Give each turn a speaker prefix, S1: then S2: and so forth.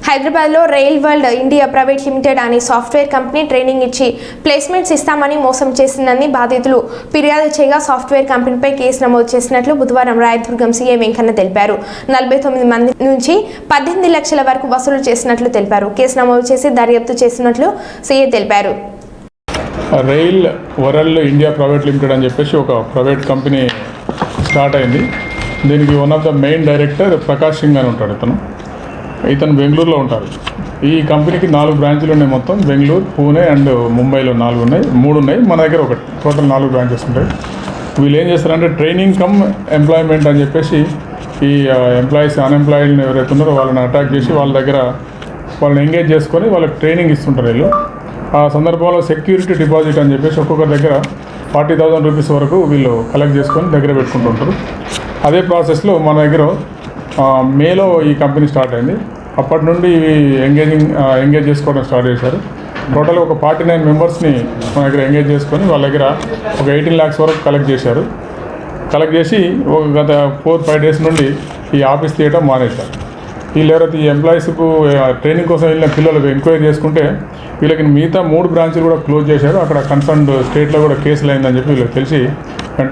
S1: హైదరాబాద్లో rail world India private limited అనే software company training ఇచ్చి ప్లేస్మెంట్స్ ఇస్తామని మోసం చేసిందని బాధితులు ఫిర్యాదు చేయగా సాఫ్ట్వేర్ కంపెనీపై కేసు నమోదు చేసినట్లు బుధవారం రాయదుర్గం సీఐ వెంకన్న తెలిపారు. 49 మంది నుంచి 18 లక్షల వరకు వసూలు చేసినట్లు తెలిపారు. కేసు నమోదు చేసి దర్యాప్తు చేసినట్లు సీఐ తెలిపారు.
S2: Rail world India private limited అని చెప్పేసి ఒక ప్రైవేట్ కంపెనీ స్టార్ట్ అయింది. దీనికి one of the main director Prakash Singh అని ఉంటాడు. ఇతను బెంగళూరులో ఉంటారు. ఈ కంపెనీకి 4 బ్రాంచ్లు ఉన్నాయి. మొత్తం బెంగళూరు, పూణే అండ్ ముంబైలో 4 ఉన్నాయి, 3 ఉన్నాయి. మన దగ్గర ఒకటి, టోటల్ 4 బ్రాంచెస్ ఉంటాయి. వీళ్ళు ఏం చేస్తారంటే ట్రైనింగ్ కమ్ ఎంప్లాయ్మెంట్ అని చెప్పేసి ఈ ఎంప్లాయీస్ అన్ఎంప్లాయిడ్ని ఎవరైతే ఉన్నారో వాళ్ళని అటాక్ చేసి వాళ్ళ దగ్గర వాళ్ళని ఎంగేజ్ చేసుకొని వాళ్ళకి ట్రైనింగ్ ఇస్తుంటారు. వీళ్ళు ఆ సందర్భంలో సెక్యూరిటీ డిపాజిట్ అని చెప్పేసి ఒక్కొక్కరి దగ్గర 40,000 రూపీస్ వరకు వీళ్ళు కలెక్ట్ చేసుకొని దగ్గర పెట్టుకుంటుంటారు. అదే ప్రాసెస్లో మన దగ్గర మేలో ఈ కంపెనీ స్టార్ట్ అయింది. అప్పటి నుండి ఎంగేజ్ చేసుకోవడం స్టార్ట్ చేశారు. టోటల్గా ఒక 49 మెంబర్స్ని మన దగ్గర ఎంగేజ్ చేసుకొని వాళ్ళ దగ్గర ఒక 18 lakhs వరకు కలెక్ట్ చేశారు. కలెక్ట్ చేసి ఒక గత 4-5 days నుండి ఈ ఆఫీస్ తీయటం మానేశారు. వీళ్ళు ఎవరైతే ఈ ఎంప్లాయీస్కు ట్రైనింగ్ కోసం వెళ్ళిన పిల్లలకు ఎంక్వైరీ చేసుకుంటే వీళ్ళకి మిగతా 3 బ్రాంచ్లు కూడా క్లోజ్ చేశారు. అక్కడ కన్సర్న్డ్ స్టేట్లో కూడా కేసులు అయిందని చెప్పి వీళ్ళకి తెలిసి